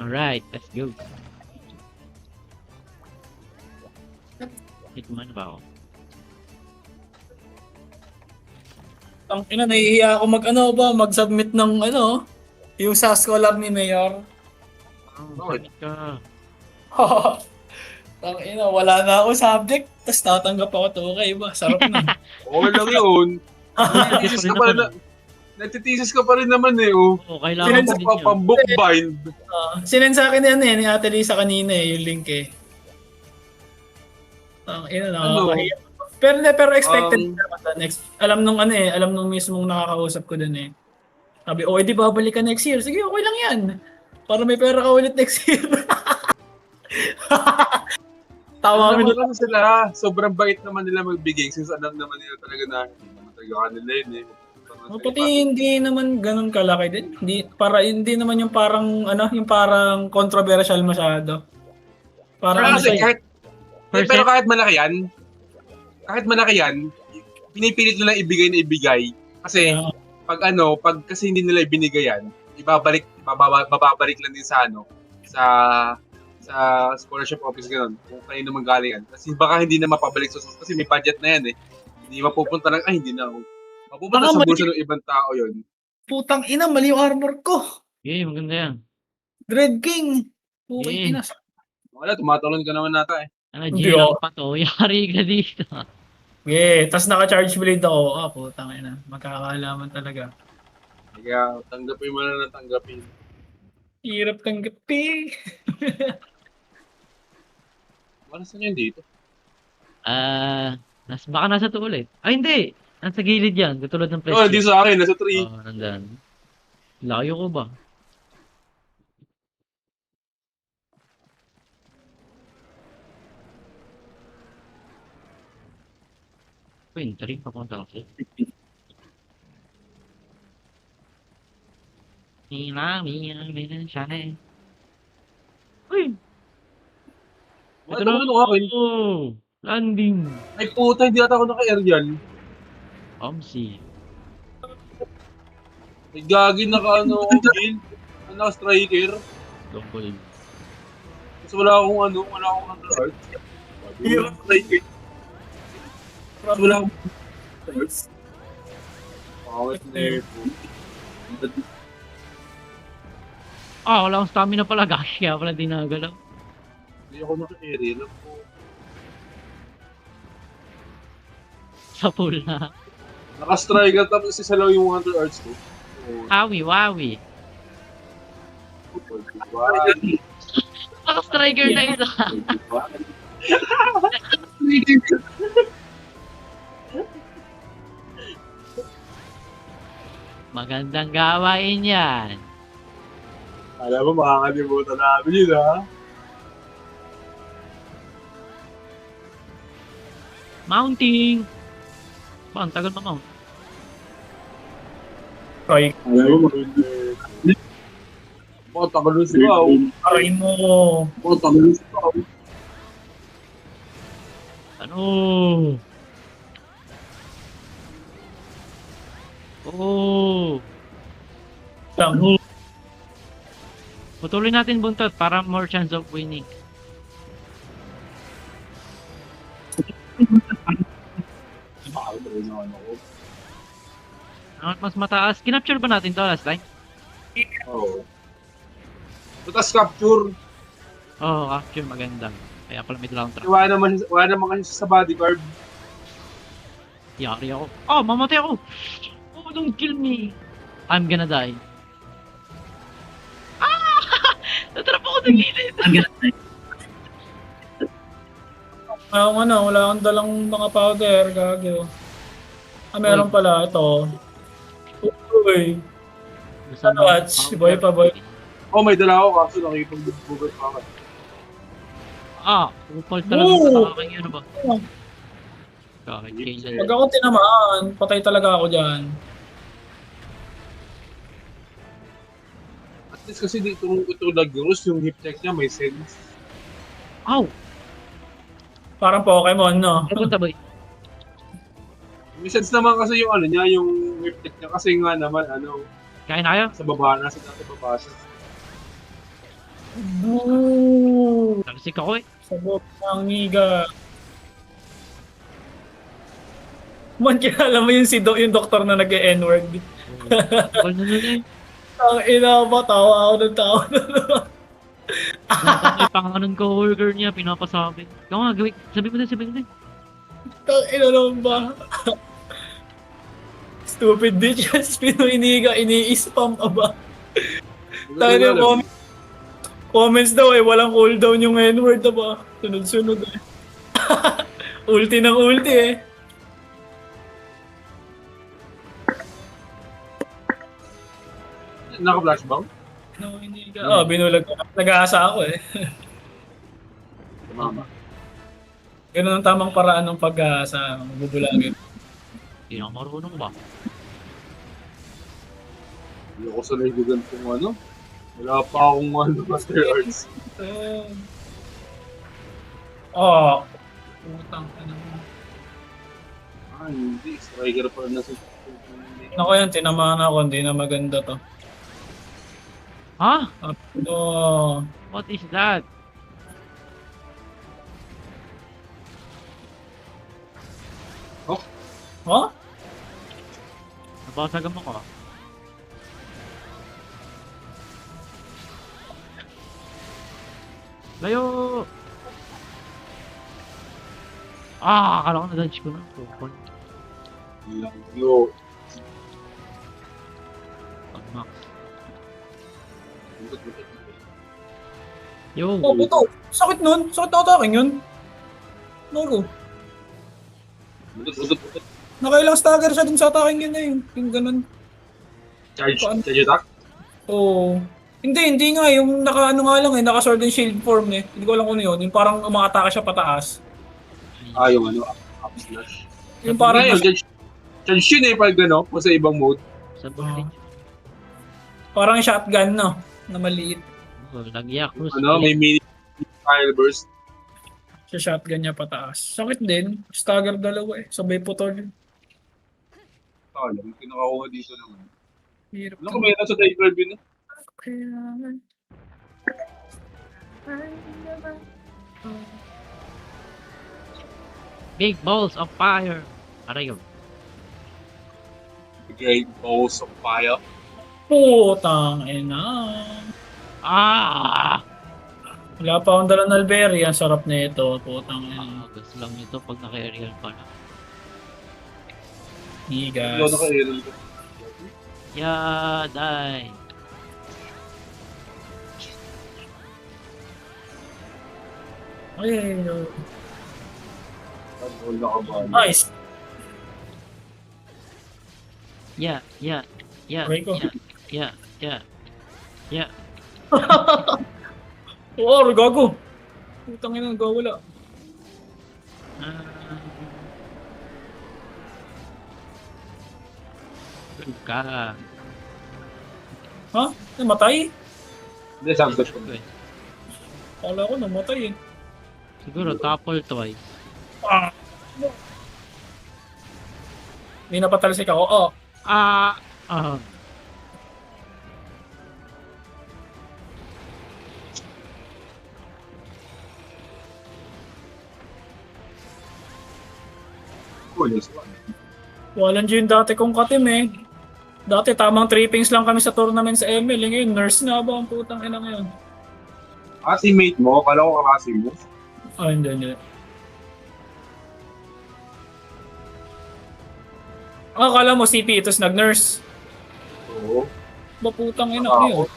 Alright, let's go. Hitman ba ako? Ang ina, nahihiya ako mag-submit ng yung sa collab ni Mayor. Bakit ka? Ang ina, wala na ako subject, tapos tatanggap ako to. Okay ba? Sarap nun. Okay lang yun. Nagtitiis Nagtitisis ka pa rin, nagtitisis ka pa rin naman eh, oh. Oo, kailangan ko din yun. Pang-bookbind. Sinend sa akin yan ni Ate Lisa kanina yung link eh. Ang ina, nakakahiya. Pero expected naman. Alam nung mismong nakakausap ko dun eh. Sabi, edi babalik ka next year. Sige, okay lang yan. Para may pera ka ulit next year. Tawa kami Alam kasi sila, sobrang bait naman nila magbigay since alam naman nila talaga na hindi naman talaga kanila yun eh. pati hindi naman ganun kalaki din. Hindi naman yung parang yung parang controversial masyado. Parang pero kahit malaki yan, pinipilit nila ibigay na ibigay. Kasi pag kasi hindi nila ibinigay yan, bababalik lang din sa sa scholarship office ganun, kung kayo naman galing yan. Kasi baka hindi na mapabalik sa kasi may budget na yan eh. Hindi mapupunta lang, hindi na ako. Mapupunta sa bulsa ng ibang tao yun. Putang ina, mali yung armor ko. Maganda yan. Dread King. Okay, ina. Wala, tumatalon ka naman nata eh. G-Lock pa to, yari ka dito. Tas naka-charge blade ako. Putang ina. Magkakaalaman talaga. Kaya tanggapin mo na tanggapin. Hirap tanggapin. Ano saan yun dito? Baka nasa to ulit. Ay, hindi! Nasa gilid yan, katulad ng Oh, hindi sa akin, nasa 3. Nandan. Layo ko ba? Wait, 3 papunta ako. Mira, siya na eh. Uy! Ito naman ito akin. Landing. Ay puta, hindi ata ako naka-aerial. Omsi. May gagi naka-ano ako, Gil. Naka-striker. Double. Kasi wala akong underart. Hirap striker. Kasi wala akong underart. Pangit na Wala akong stamina pala. Gosh, kaya pala di nagalaw. Hindi ako naka-aerial. Sa pool na. Naka-striker tapos isa lang yung Hunter Arts ko. Wawi. Naka-striker na isa. Magandang gawain yan. Alam mo, makakalimutan namin yun, ha? Mounting! Ang tagal ma-mount. Roy. Alam mo, tagal nun sila, Aray mo. tagal nun sila, Ano? Lang. Patuloy natin buntot para more chance of winning. Mas mataas. Kinapture ba natin to last time? Oo. Tapos capture. Capture maganda. Kaya pala may round trap. Wala naman kasi sa bodyguard. Yari ako. Mamatay ako! Don't kill me! I'm gonna die. Natrap ako sa gilid! Wala akong dalang mga powder, gagyo. Meron pala ito. Uy. Watch, boy. May dala ako kaso nakipag-bugat pa ako. Upal talaga sa akin yun ba? Pag ako tinamaan, patay talaga ako dyan. At least kasi dito nag-rose, yung hip check niya may sense. Parang Pokemon, no? Punta boy. May sense naman kasi yung niya, yung hip check niya kasi nga naman Kain na kayo? sa baba, nasa baba siya. Boo! Tagsik ako eh. Sabog ng ngiga. Man, kilala mo yung yung doktor na nag-N-word. Tagal na nun eh. Ang ina ba, tawa ako ng tawa. Nakita ko yung pangalan co-worker niya, pinapasabi. Ikaw nga, gawin. Sabi mo din. Ang ina naman ba? Stupid bitch. Pinuiniga, ini-spam ka ba? Tayo na yung comments daw eh, walang cooldown yung N-word na ba? Sunod-sunod eh. Ulti ng ulti eh. Naka-flashbang? No, hindi ka. Oh, binulag ko. Nag-aasa ako eh. Tama. Ganun ang tamang paraan ng pag-aasa. Bubulagin. Hindi na ako marunong ba? Hindi ako sanay ko ganitong ano. Wala pa akong Master Arts. Oh. Putang ka naman. Hindi. Striker pa na sa... Ako yan, tinamaan ako. Hindi na maganda to. Ha? No. What is that? Huh? Nabasagan mo ko. Layo! Akala ko na-dodge ko na. Kupon. Yo. Pag-max. Yo! Oh, puto. Sakit nun. Sakit na atakin yun. Nago. Udot. Nakailang stagger siya dun sa atakin yun eh. Yung ganun. Charge Paano? attack? Oo. Hindi nga. Yung naka-ano nga lang eh. Naka-sword and shield form eh. Hindi ko alam kung ano yun. Yung parang umakatake siya pataas. Yung ano, up slash. Yung parang Charge yun eh pag ano, kung sa ibang mode. Sa balik. parang shotgun no. Na maliit. Oh, nagyak. Ano, may mini fire burst. Sa shotgun niya pataas. Sakit din. Stagger dalawa eh. Sabay putol. Alam, kinakakuha dito naman. Hirap. Ano kung mayroon sa dive yun? Big balls of fire. Aray yun. The Great Balls of Fire. Putang ina. Wala pa akong dala ng Alberia. Ang sarap na ito. Putang ina. Gusto lang nito pag naka-aerial pa na. Ikaw Higas. naka-aerial ko. Yeah, die. Ay, Wala ka ba? nice. Yeah. Aray ko. Yeah. Oh, gago. Putang ina, gawala. Ka. Ha? Namatay? Hindi, sample ko. Kala ko namatay eh. Siguro topple twice. Ah. May napatalsik ako. Oh. Ah. Cool, yes, one. Walang yung dati kong katim eh. Dati tamang trippings lang kami sa tournament sa ML. Ngayon, nurse na ba ang putang ina ngayon? Teammate mo, kala ko kakasi mo. Ah, hindi. Akala mo CP, tapos nag-nurse. Oo. Ba putang ina, ano yun?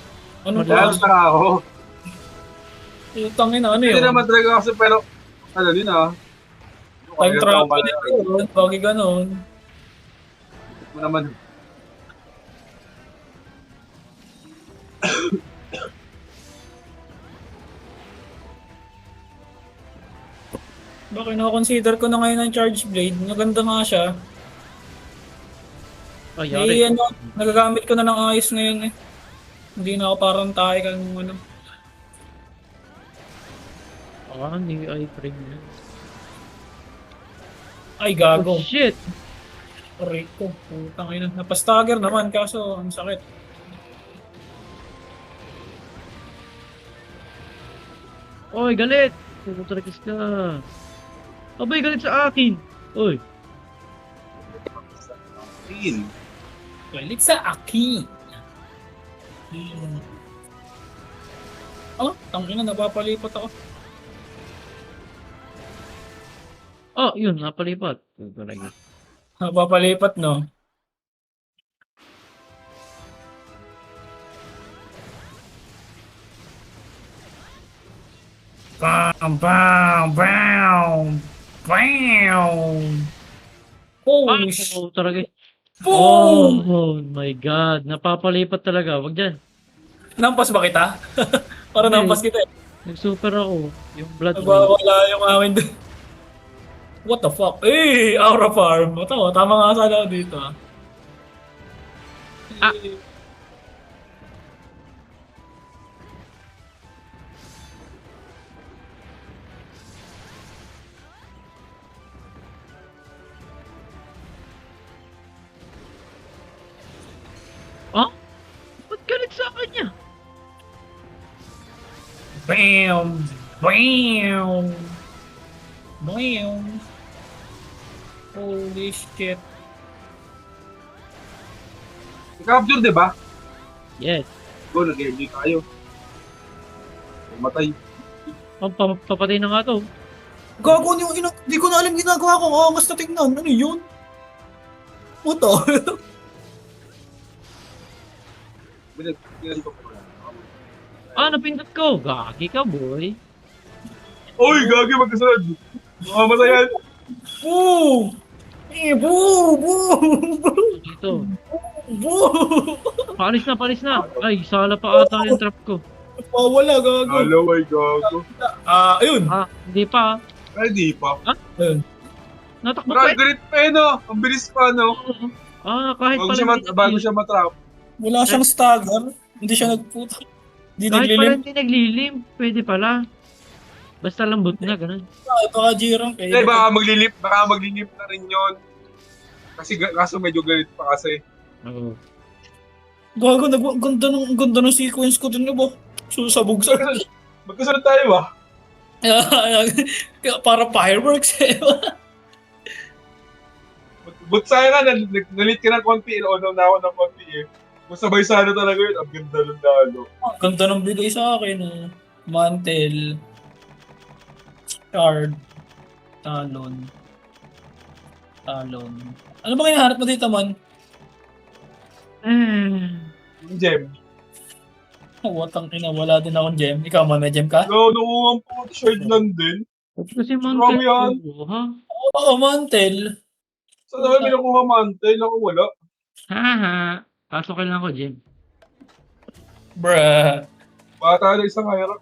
Anong Kaya klase? sa ako. Putang ina, ano Hindi yun? naman talaga kasi pero, ano din ah. Time travel yun, bagay ganon. Mo naman. Bakit na-consider ko na ngayon ang charge blade? Maganda nga siya. Oh, Eh, ano, nagagamit ko na ng ayos ngayon eh. Hindi na ako parang tayo ka ng ano. Hindi ay frame na. Ay, gago. Oh, shit! Aray ko. Putang ina. Napastagger naman kaso ang sakit. Oy, galit! Putrakas ka. Abay, galit sa akin. Oy. Ayun. Galit sa akin. Oh, tangina, napapalipat ako. Oh, yun, napalipat. Putrakas. Napapalipat, no? Bam, bam, bam, bam. Holy shit. Putrakas. Boom! Oh my God. Napapalipat talaga. Wag dyan. Nampas ba kita? Para Hindi. nampas kita eh. Nag-super ako. Yung blood ring. Nagwawala yung amin dun. What the fuck? Eh, Aura Farm. Ito, tama nga sana ako dito ah. Ah. Oh? Ba't galit sa akin niya? Bam! Bam! Bam! Holy shit. I-capture, di ba? Yes. Go, nag-enjoy tayo. Matay. Oh, papatay na nga to. Gago yung di ko na alam ginagawa ko. Oh, mas na tingnan. Ano yun? Puto. Binagyan ko pa. Ah, napindot ko. Gagi ka, boy. Uy, gagi, magkasunod. Mamamatay yan. Boo! Eh, boo! Boo! Dito. Boo! Palis na. Ay, sala pa ata yung trap ko. Mawala, gago. Hello, ay gago. Ayun. Ah, hindi pa. Ay, di pa. Ayun. Natakbo pa Parang galit pa eh, no? Ang bilis pa, no? Ah, kahit Bago pala bago siya matrap. Wala siyang stagger. Hindi siya nagputa. Hindi Kahit pala naglilim. hindi naglilim, pwede pala. Basta lambot na, ganun. Baka G-rank eh. Hindi, baka maglilip na rin yun. Kasi kaso medyo galit pa kasi. Oo. Gago, ang ganda ng sequence ko dun ba? Susabog sa... Magkasunod tayo ba? Para fireworks eh. But sayang nga, nalit ka ng konti, inauna na ako ng konti eh. Kung sabay sana talaga yun, ang ganda ng lalo. Ang ganda ng bigay sa akin. Mantle. Shard. Talon. Ano ba hinahanap mo dito, man? Yung gem. Watang ina, wala din akong gem. Ikaw, man, may gem ka? No, nakuha po, shard lang din. Ba't kasi Marami yan. mantel ko, ha? Oo, mantle. Saan naman may nakuha mantel? Ako wala. Haha. Pasok lang ako, Jim. Bruh. Bata na isang hirap.